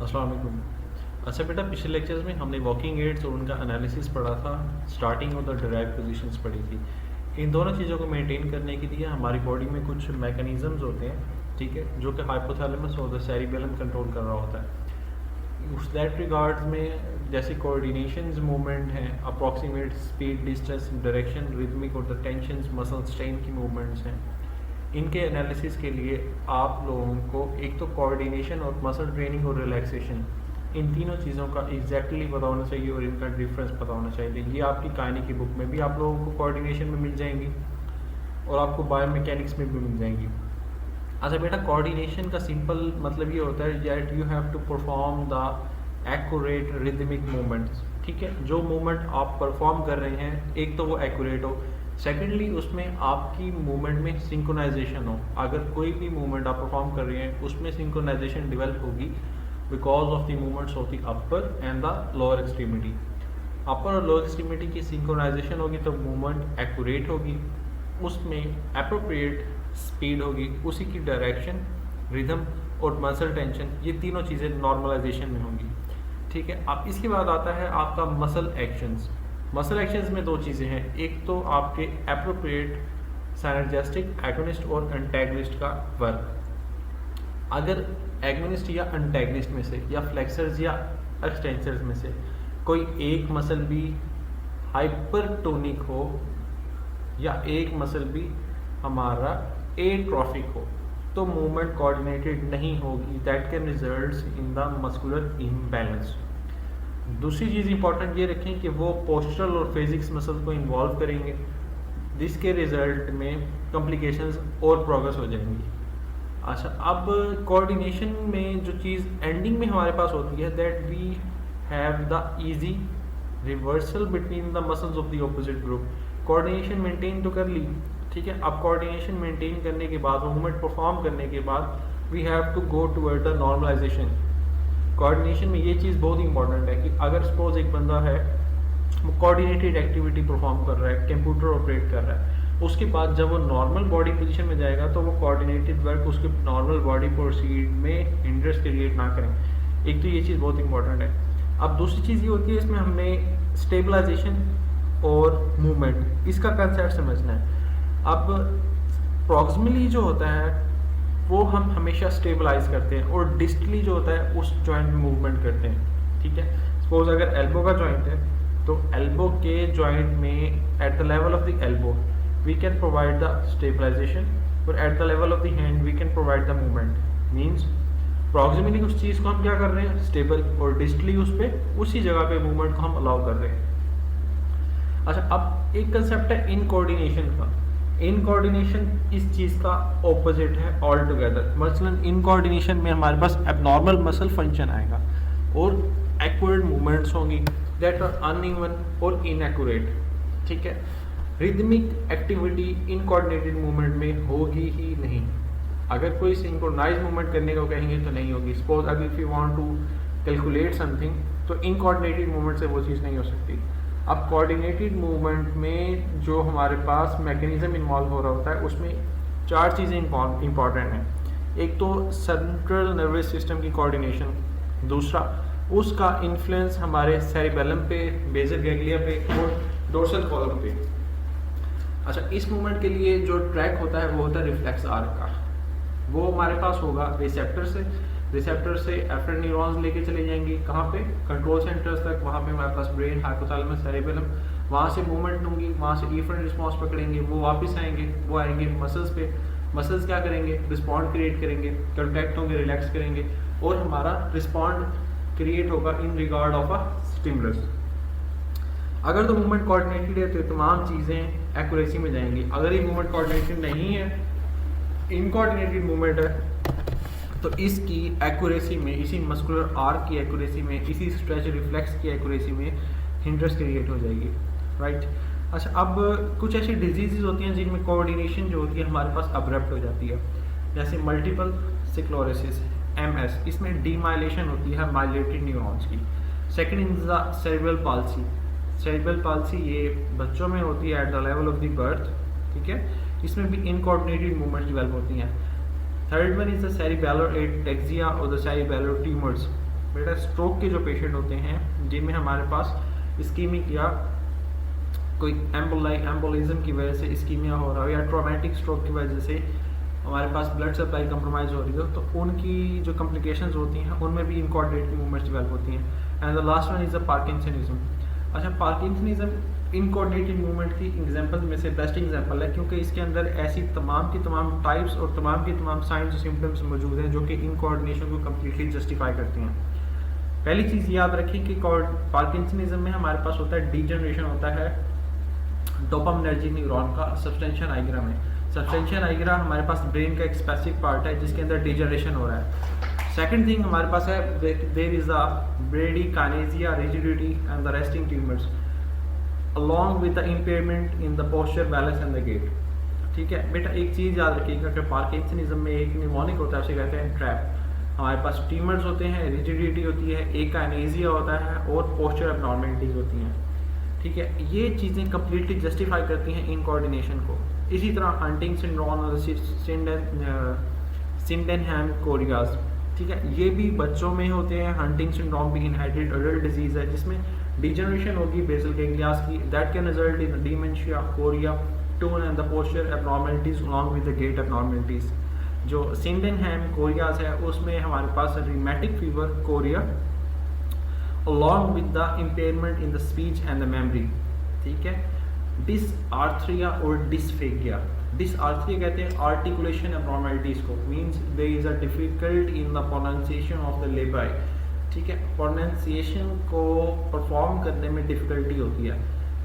अस्सलाम वालेकुम। अच्छा बेटा, पिछले लेक्चर्स में हमने वॉकिंग एड्स और उनका एनालिसिस पढ़ा था। स्टार्टिंग और द डिराइव पोजीशंस पढ़ी थी। इन दोनों चीज़ों को मेंटेन करने के लिए हमारी बॉडी में कुछ मैकेनिज़म्स होते हैं, ठीक है, जो कि हाइपोथैलेमस और द सेरिबेलम कंट्रोल कर रहा होता है। उस दैट रिगार्ड्स में जैसे कोऑर्डिनेशंस मूवमेंट हैं, approximate speed, distance, direction, rhythmic और द टेंशंस, मसल स्ट्रेन की मूवमेंट्स हैं। इनके एनालिसिस के लिए आप लोगों को एक तो कोऑर्डिनेशन और मसल ट्रेनिंग और रिलैक्सेशन, इन तीनों चीज़ों का एग्जैक्टली पता होना चाहिए और इनका डिफरेंस पता होना चाहिए। ये आपकी कहानी की बुक में भी आप लोगों को कोऑर्डिनेशन में मिल जाएंगी और आपको बायोमैकेनिक्स में भी मिल जाएंगी। अच्छा बेटा, कोऑर्डिनेशन का सिंपल मतलब ये होता है that you have to perform the accurate rhythmic movements. ठीक है, जो मूवमेंट आप परफॉर्म कर रहे हैं एक तो वो एक्यूरेट हो, सेकेंडली उसमें आपकी मूवमेंट में सिंक्रोनाइजेशन हो। अगर कोई भी मूवमेंट आप परफॉर्म कर रहे हैं उसमें सिंक्रोनाइजेशन डेवलप होगी because of the movements of the upper and the lower extremity. Upper और लोअर एक्सट्रीमिटी की सिंक्रोनाइजेशन होगी तो मूवमेंट एक्यूरेट होगी, उसमें अप्रोप्रिएट स्पीड होगी, उसी की डायरेक्शन, रिदम और मसल टेंशन, ये तीनों चीज़ें नॉर्मलाइजेशन में होंगी। ठीक है, अब इसके बाद आता है आपका मसल एक्शंस। मसल एक्शंस में दो चीज़ें हैं, एक तो आपके अप्रोप्रिएट साइनर्जिस्टिक एगोनिस्ट और एंटेगनिस्ट का वर्क। अगर एगोनिस्ट या एंटेगनिस्ट में से या फ्लेक्सर्स या एक्सटेंसर्स में से कोई एक मसल भी हाइपरटोनिक हो या एक मसल भी हमारा एट्रोफिक हो तो मूवमेंट कोऑर्डिनेटेड नहीं होगी। That can results in the muscular imbalance. दूसरी चीज़ इंपॉर्टेंट ये रखें कि वो पोस्चरल और फिजिक्स मसल को इन्वॉल्व करेंगे, जिसके रिजल्ट में कॉम्प्लिकेशंस और प्रोग्रेस हो जाएंगी। अच्छा, अब कोऑर्डिनेशन में जो चीज़ एंडिंग में हमारे पास होती है that we have the easy reversal between the muscles of the opposite group. Coordination maintain तो कर ली, ठीक है, अब कोऑर्डिनेशन मेंटेन करने के बाद, मूवमेंट परफॉर्म करने के बाद we have to go toward the normalization. Coordination में ये चीज़ बहुत इंपॉर्टेंट है कि अगर सपोज एक बंदा है वो कोऑर्डिनेटेड एक्टिविटी परफॉर्म कर रहा है, कंप्यूटर ऑपरेट कर रहा है, उसके बाद जब वो नॉर्मल बॉडी पोजीशन में जाएगा तो वो कोऑर्डिनेटेड वर्क उसके नॉर्मल बॉडी प्रोसीड में हिंड्रेंस क्रिएट ना करें। एक तो ये चीज़ बहुत इंपॉर्टेंट है। अब दूसरी चीज़ ये होती है, इसमें हमने स्टेबलाइजेशन और मूवमेंट, इसका कंसेप्ट समझना है। अब प्रॉक्सिमली जो होता है वो हम हमेशा स्टेबलाइज करते हैं और डिस्टली जो होता है उस जॉइंट में मूवमेंट करते हैं। ठीक है, सपोज अगर एल्बो का जॉइंट है तो एल्बो के जॉइंट में at the level of the elbow we can provide the stabilization और at the level of the hand we can provide the movement. Means proximally उस चीज़ को हम क्या कर रहे हैं, स्टेबल, और डिस्टली उस पर उसी जगह पे मूवमेंट को हम अलाउ कर रहे हैं। अच्छा, अब एक कंसेप्ट है इन कोऑर्डिनेशन का। इन कोऑर्डिनेशन इस चीज़ का ऑपोजिट है ऑल टुगेदर। मसलन इन कोऑर्डिनेशन में हमारे पास एबनॉर्मल मसल फंक्शन आएगा और एक्यूरेट मूवमेंट्स होंगी दैट आर अनइवन और इनएक्यूरेट। ठीक है, rhythmic activity in coordinated movement में होगी ही नहीं। अगर कोई सिंक्रोनाइज मूवमेंट करने को कहेंगे तो नहीं होगी। सपोज अगर if you want to calculate something तो इन कोऑर्डिनेटेड मूवमेंट से वो चीज़ नहीं हो सकती। अब कोऑर्डिनेटेड मूवमेंट में जो हमारे पास मैकेनिज्म इन्वॉल्व हो रहा होता है उसमें चार चीज़ें इंपॉर्टेंट हैं। एक तो सेंट्रल नर्वस सिस्टम की कोऑर्डिनेशन, दूसरा उसका इन्फ्लुएंस हमारे सेरिबेलम पे, बेसल गैंग्लिया पे और डोर्सल कॉलम पे। अच्छा, इस मूवमेंट के लिए जो ट्रैक होता है वो होता है रिफ्लेक्स आर्क का। वो हमारे पास होगा रिसेप्टर से एफरेंट न्यूरॉन्स लेके चले जाएंगे कहाँ पे, कंट्रोल सेंटर्स तक। वहाँ पे हमारे पास ब्रेन, हाइपोथैलेमस, सेरिबेलम, वहाँ से मूवमेंट होंगी, वहाँ से इफरेंट रिस्पॉन्स पकड़ेंगे, वो वापस आएंगे, वो आएंगे मसल्स पे। मसल्स क्या करेंगे, रिस्पॉन्ड क्रिएट करेंगे, कॉन्ट्रैक्ट होंगे, रिलैक्स करेंगे और हमारा रिस्पॉन्ड क्रिएट होगा in regard of a stimulus. अगर तो मूवमेंट कोऑर्डिनेटेड है तो तमाम चीज़ें एक्यूरेसी में जाएंगी। अगर ये मूवमेंट कोऑर्डिनेटेड नहीं है, इनकोऑर्डिनेटेड मूवमेंट है, तो इसकी एक्यूरेसी में, इसी मस्कुलर आर्क की एक्यूरेसी में, इसी स्ट्रेच रिफ्लेक्स की एक्यूरेसी में हिंड्रेंस क्रिएट हो जाएगी। राइट। अच्छा, अब कुछ ऐसी डिजीज़ होती हैं जिनमें कोऑर्डिनेशन जो होती है हमारे पास अब्रप्ट हो जाती है, जैसे मल्टीपल स्क्लेरोसिस MS। इसमें डीमाइलेशन होती है माइलेटेड न्यूरॉन्स की। Second is the cerebral palsy. Cerebral palsy ये बच्चों में होती है eight the level of the birth. ठीक है, इसमें भी इनकोऑर्डिनेटेड मूवमेंट्स डेवलप होती हैं। Third one is the cerebellar ataxia और द सेरिबेलर ट्यूमर्स। बेटा स्ट्रोक के जो पेशेंट होते हैं जिनमें हमारे पास इस्कीमिक या कोई एम्बोलिज्म की वजह से इस्कीमिया हो रहा हो या ट्रॉमेटिक स्ट्रोक की वजह से हमारे पास ब्लड सप्लाई कंप्रोमाइज़ हो रही हो, तो उनकी जो कॉम्प्लिकेशंस होती हैं उनमें भी इनकोऑर्डिनेटेड मूवमेंट्स डेवलप होती हैं। And the last one is the parkinsonism. अच्छा, पार्किंसनिज्म इनकोऑर्डिनेटेड मूवमेंट की एग्जांपल में से बेस्ट एग्जांपल है, क्योंकि इसके अंदर ऐसी तमाम की तमाम टाइप्स और तमाम की तमाम साइंस और सिम्टम्स मौजूद हैं जो कि इनकोऑर्डिनेशन को कम्प्लीटली जस्टिफाई करती हैं। पहली चीज़ याद रखें कि पार्किंसनिज्म में हमारे पास होता है डीजनरेशन होता है डोपामिनर्जिक न्यूरॉन का सब्सटेंशियल आइग्रा में। सब्सटेंशियल आइग्रा हमारे पास ब्रेन का एक स्पेसिफिक पार्ट है जिसके अंदर डिजनरेशन हो रहा है। सेकंड थिंग हमारे पास है there is a bradykinesia, rigidity and the resting tremors along with the impairment in the posture, balance and the gait। ठीक है बेटा, एक चीज़ याद रखिएगा कि पार्किंसनिज्म में एक निमोनिक होता है, उसे कहते हैं ट्रैप। हमारे पास ट्यूमर्स होते हैं, रिजिडिटी होती है, एकाइनेसिया होता है और पोस्चर एब्नॉर्मलिटीज होती हैं। ठीक है, ये चीज़ें कम्प्लीटली जस्टिफाई करती हैं इन कोऑर्डिनेशन को। इसी तरह हंटिंग सिंड्रोम और सिंडेनहैम कोरियाज, ठीक है, ये भी बच्चों में होते हैं। हंटिंग सिंड्रोम भी इनहेरिटेड एडल्ट डिजीज है जिसमें डिजनरेशन होगी बेसल गैंग्लियास की, that can result in dementia, chorea, tone and the posture abnormalities along with the gait abnormalities. जो सिंडेनहैम कोरियाज है उसमें हमारे पास rheumatic fever, chorea along with the impairment in the speech and the memory। ठीक है, dysarthria और डिसफेगिया। Dysarthria कहते हैं आर्टिकुलेशन एब्नॉर्मलिटीज को, means there is a difficult in the pronunciation of the लेबाई। ठीक है, प्रोनाउंसिएशन को परफॉर्म करने में डिफिकल्टी होती है।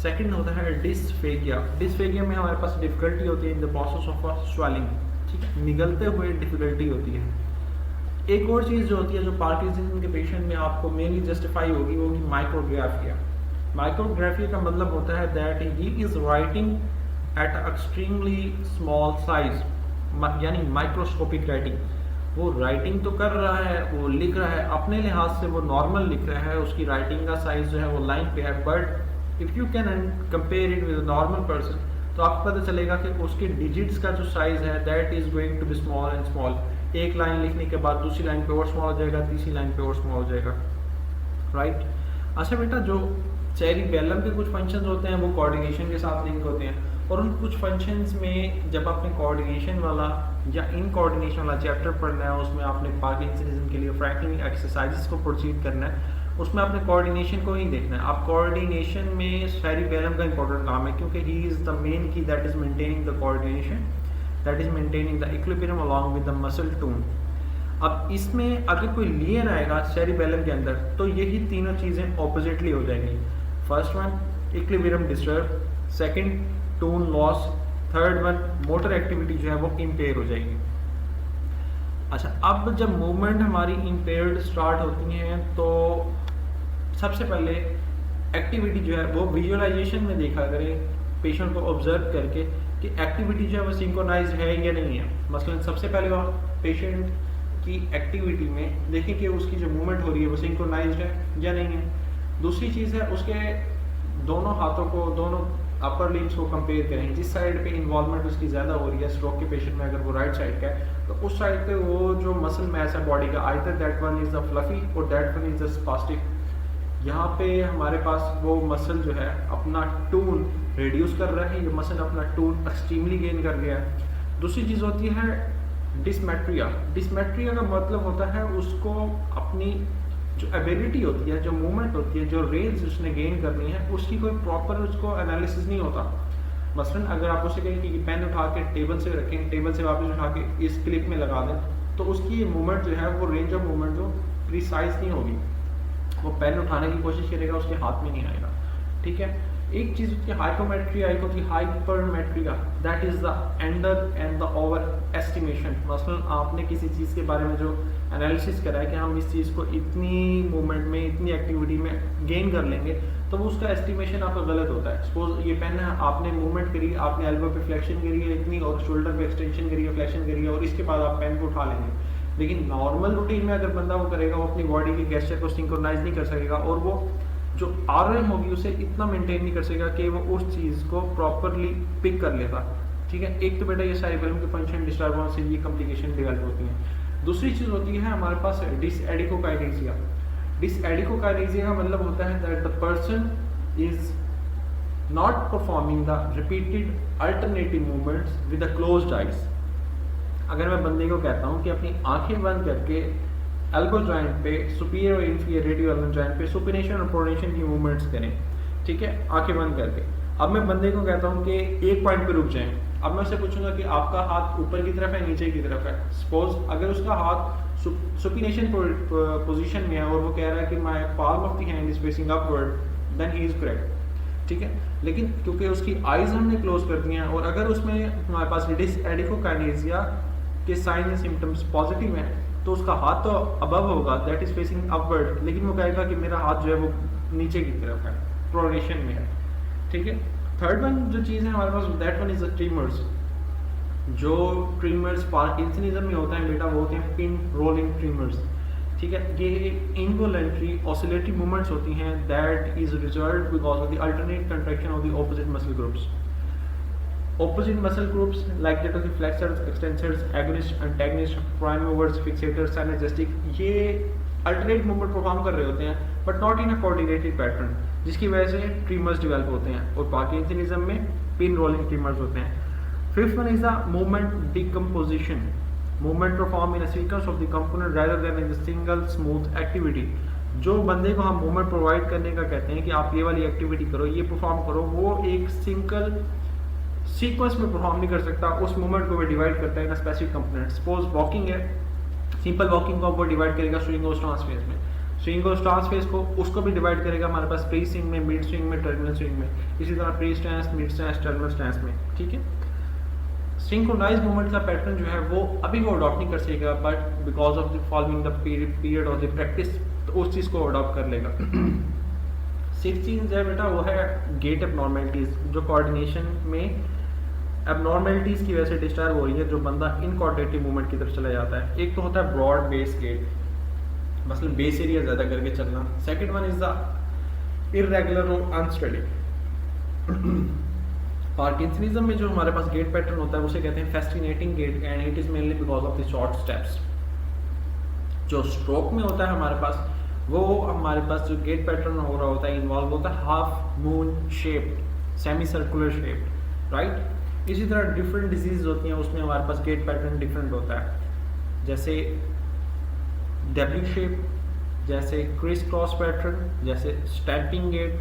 सेकंड होता है डिसफेगिया। डिसफेगिया में हमारे पास डिफिकल्टी होती है in the process of swelling. ठीक है, निगलते हुए डिफिकल्टी होती है। एक और चीज़ जो होती है जो पार्किंसन के पेशेंट में आपको मेनली जस्टिफाई होगी वो होगी माइक्रोग्राफिया। माइक्रोग्राफिया का मतलब होता है that he is writing at extremely small size, यानी माइक्रोस्कोपिक राइटिंग। वो राइटिंग तो कर रहा है, वो लिख रहा है, अपने लिहाज से वो नॉर्मल लिख रहा है, उसकी राइटिंग का साइज जो है वो लाइन पे है, but if you can compare it with normal person तो आपको पता चलेगा कि उसके डिजिट्स का जो साइज है that is going to be small and small. एक लाइन लिखने के बाद दूसरी लाइन पे और स्मॉल हो जाएगा, तीसरी लाइन पे और स्मॉल हो जाएगा, राइट। अच्छा बेटा, जो सेरिबेलम के कुछ फंक्शंस होते हैं वो कोऑर्डिनेशन के साथ लिंक होते हैं, और उन कुछ फंक्शंस में जब आपने कोऑर्डिनेशन वाला या इन कोऑर्डिनेशन वाला चैप्टर पढ़ना है उसमें आपने पार्किंसनिज्म के लिए फ्रैंकलिन एक्सरसाइजेस को प्रोसीड करना है, उसमें आपने कोऑर्डिनेशन को ही देखना है। आप कोऑर्डिनेशन में सेरिबेलम का इंपॉर्टेंट काम है क्योंकि ही इज़ द मेन की that is maintaining the coordination, that is maintaining the equilibrium along with the muscle tone. अब इसमें अगर कोई लियन आएगा सेरिबेलम के अंदर तो यही तीनों चीज़ें ऑपोजिटली हो जाएंगी। First one equilibrium disturb, second tone loss, third one motor activity जो है वो इम्पेयर हो जाएगी। अच्छा, अब जब मूवमेंट हमारी इम्पेयर्ड स्टार्ट होती हैं तो सबसे पहले एक्टिविटी जो है वो विजुअलाइजेशन में देखा करें, पेशेंट को ऑब्जर्व करके कि एक्टिविटी जो है वो सिंक्रोनाइज है या नहीं है। मसलन सबसे पहले पेशेंट की एक्टिविटी में देखें कि उसकी जो मूवमेंट हो रही है वो सिंक्रोनाइज्ड है या नहीं है। दूसरी चीज़ है उसके दोनों हाथों को, दोनों अपर लिम्स को कंपेयर करें, जिस साइड पे इन्वॉल्वमेंट उसकी ज़्यादा हो रही है स्ट्रोक के पेशेंट में, अगर वो राइट साइड का है तो उस साइड पे वो जो मसल मैस है बॉडी का, either that one is the fluffy और that one is the spastic. यहाँ पे हमारे पास वो मसल जो है अपना टून रिड्यूस कर रहा है, ये मसल अपना टून एक्सट्रीमली गेन कर गया है। दूसरी चीज़ होती है डिसमेट्रिया। डिसमेट्रिया का मतलब होता है उसको अपनी जो एबिलिटी होती है, जो मूवमेंट होती है, जो रेंज उसने गेन करनी है, उसकी कोई प्रॉपर उसको एनालिसिस नहीं होता। मसलन अगर आप उसे कहें कि पेन उठा के टेबल से रखें, टेबल से वापस उठा के इस क्लिप में लगा दें, तो उसकी मूवमेंट जो है वो रेंज ऑफ मूवमेंट जो प्रिसाइज नहीं होगी। वो पेन उठाने की कोशिश करेगा, उसके हाथ में नहीं आएगा। ठीक है, एक चीज़ होती है हाइपोमेट्रिया, एक होती है hypermetria, that is the under and the over estimation. मसलन आपने किसी चीज़ के बारे में जो एनालिसिस करा है कि हम इस चीज़ को इतनी मूवमेंट में, इतनी एक्टिविटी में गेन कर लेंगे, तो वो उसका एस्टिमेशन आपका गलत होता है। सपोज ये पेन है, आपने मूवमेंट करी, आपने एल्बो पे फ्लेक्शन करी है इतनी और शोल्डर पे एक्सटेंशन करी है, फ्लेक्शन करी है, और इसके बाद आप पेन को उठा लेंगे। लेकिन नॉर्मल रूटीन में अगर बंदा वो करेगा, वो अपनी बॉडी के गेस्चर को सिंक्रोनाइज नहीं कर सकेगा और वो जो आरएम होगी उसे इतना मेंटेन नहीं कर सकेगा कि वो उस चीज़ को प्रॉपरली पिक कर लेता। ठीक है, एक तो बेटा ये सेरिबेलम के फंक्शन डिस्टर्ब होने से ये कॉम्प्लिकेशन डेवलप होती हैं। दूसरी चीज़ होती है हमारे पास डिसएडिकोकाइनेसिया। डिसएडिकोकाइनेसिया का मतलब होता है that the person is not performing the repeated alternative movements with the closed eyes. अगर मैं बंदे को कहता हूँ कि अपनी आंखें बंद करके एल्बो जॉइंट पे सुपीरियर और इंफीरियर रेडियो एल्बो जॉइंट पे सुपिनेशन और प्रोनेशन की मूवमेंट्स करें, ठीक है, आंखें बंद करके। अब मैं बंदे को कहता हूँ कि एक पॉइंट पे रुक जाएं। अब मैं उससे पूछूंगा कि आपका हाथ ऊपर की तरफ है नीचे की तरफ है। सपोज अगर उसका हाथ सुपिनेशन पोजीशन में है और वो कह रहा है कि my palm of the hand is facing upward, then he is correct, ठीक है। लेकिन क्योंकि उसकी आईज हमने क्लोज कर दी हैं और अगर उसमें हमारे पास डिसएडिकोकाइनेसिया के साइन एंड सिम्टम्स पॉजिटिव हैं तो उसका हाथ तो अबव होगा, दैट इज फेसिंग अपवर्ड, लेकिन वो कहेगा कि मेरा हाथ जो है वो नीचे की तरफ है, प्रोनेशन में है, ठीक है। थर्ड वन जो चीज़ है हमारे पास, that one is the tremors. जो ट्रीमर्स पार्किंसनिज्म में होता है बेटा, वो होते हैं पिन रोलिंग ट्रीमर्स, ठीक है। ये इनवॉलंटरी ऑसिलेटरी मूवमेंट्स होती हैं that is result because of the alternate contraction of the opposite muscle groups. Opposite muscle groups like that of the flexors, extensors, agonists, antagonists, prime movers, fixators, synergistic, ये alternate movement perform कर रहे होते हैं but not in a coordinated pattern, जिसकी वजह से tremors develop होते हैं और पार्किंसनिज्म में पिन रोलिंग ट्रीमर्स होते हैं। Fifth one is the movement decomposition, movement perform in a sequence of the component rather then in the single smooth activity. जो बंदे को हम मूवमेंट प्रोवाइड करने का कहते हैं कि आप ये वाली एक्टिविटी करो, ये परफॉर्म करो, वो एक सिंगल सीक्वेंस में परफॉर्म नहीं कर सकता, उस मूवमेंट को वो डिवाइड करता है in specific component. Suppose walking है, सिंपल वॉकिंग को वो डिवाइड करेगा स्विंग और स्टांस फेज में, स्विंग और स्टांस फेज को उसको भी डिवाइड करेगा हमारे पास प्री स्विंग में, मिड स्विंग में, टर्मिनल स्विंग में, इसी तरह pre stance, mid stance, terminal stance में, ठीक है। सिंक्रोनाइज मूवमेंट का पैटर्न जो है वो अभी वो अडॉप्ट नहीं कर सकेगा, but because of the following the period of the practice तो उस चीज़ को अडॉप्ट कर लेगा। सिक्स चीज़ है बेटा वो है गेट एबनॉर्मेलिटीज, जो कोऑर्डिनेशन में एबनॉर्मेलिटीज़ की वजह से डिस्टर्ब हो रही है, जो बंदा इनकोऑर्डिनेटिव मूवमेंट की तरफ चला जाता है। एक तो होता है ब्रॉड बेस गेट, मतलब बेस एरिया ज़्यादा करके चलना। Second one is the irregular और अनस्टेडी। पार्किंसनिज्म में जो हमारे पास गेट पैटर्न होता है उसे कहते हैं festinating gait and it is mainly because of the short steps. जो स्ट्रोक में होता है हमारे पास, वो हमारे पास जो गेट पैटर्न हो रहा होता है इन्वॉल्व होता है half moon shape, semi circular shape, right. इसी तरह डिफरेंट डिजीज होती हैं, उसमें हमारे पास गेट पैटर्न डिफरेंट होता है, जैसे डब्ल्यू शेप, जैसे क्रिस क्रॉस पैटर्न, जैसे स्टैम्पिंग गेट,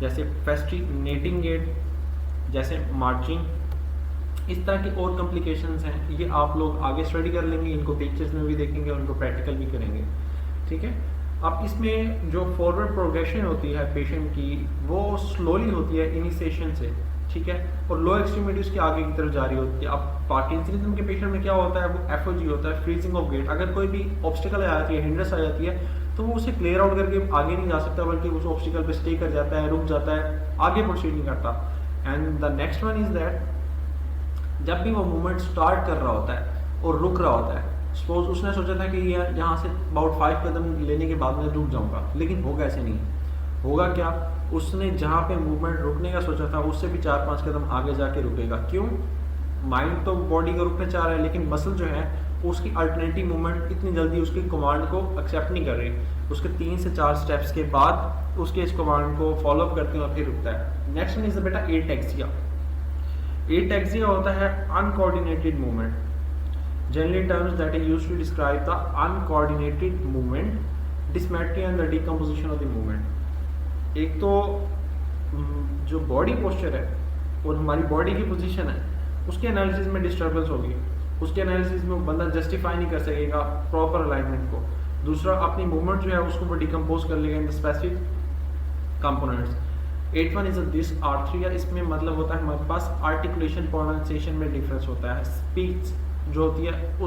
जैसे फेस्टिनेटिंग गेट, जैसे मार्चिंग। इस तरह की और कॉम्प्लिकेशंस हैं, ये आप लोग आगे स्टडी कर लेंगे, इनको पिक्चर्स में भी देखेंगे और इनको प्रैक्टिकल भी करेंगे, ठीक है। अब इसमें जो फॉरवर्ड प्रोग्रेशन होती है पेशेंट की वो स्लोली होती है इनिशिएशन से, ठीक है, और लो एक्सट्रीमिटी उसके आगे की तरफ जारी होती है। अब पार्किंसनिज्म के पेशेंट में क्या होता है, वो एफओजी होता है, फ्रीजिंग ऑफ गेट। अगर कोई भी ऑब्स्टिकल आ जाती है, हिंड्रेंस आ जाती है, तो वो उसे क्लियर आउट करके आगे नहीं जा सकता, बल्कि उस ऑब्स्टिकल पे स्टे कर जाता है, रुक जाता है, आगे प्रोसीड नहीं करता। And the next one is that जब भी वो मूवमेंट स्टार्ट कर रहा होता है और रुक रहा होता है, सपोज उसने सोचा था कि यहाँ से अबाउट 5 कदम लेने के बाद मैं रुक जाऊँगा, लेकिन होगा ऐसे नहीं। होगा क्या, उसने जहाँ पे मूवमेंट रुकने का सोचा था उससे भी 4-5 कदम आगे जाके रुकेगा। क्यों? माइंड तो बॉडी को रुकना चाह रहा है, लेकिन मसल जो है उसकी अल्टरनेटिव मूवमेंट इतनी जल्दी उसकी कमांड को एक्सेप्ट नहीं कर रही। उसके 3 से 4 स्टेप्स के बाद उसके इस कमांड को फॉलो अप करते हैं और फिर रुकता है। नेक्स्ट वन इज बेटा एटैक्सिया। एटैक्सिया होता है uncoordinated movement, generally terms that is used to describe the uncoordinated movement, dysmetria and the decomposition of the movement. एक तो जो बॉडी पोस्चर है और हमारी बॉडी की पोजीशन है उसके एनालिसिस में डिस्टर्बेंस होगी, उसके एनालिसिस में वो बंदा जस्टिफाई नहीं कर सकेगा प्रॉपर अलाइनमेंट को। दूसरा, अपनी मूवमेंट जो है उसको वो डिकम्पोज कर लेगा in the specific components. 8 one is dysarthria. इसमें मतलब होता है हमारे पास आर्टिकुलेशन प्रोनाउंसिएशन में डिफरेंस होता है, स्पीच जो होती है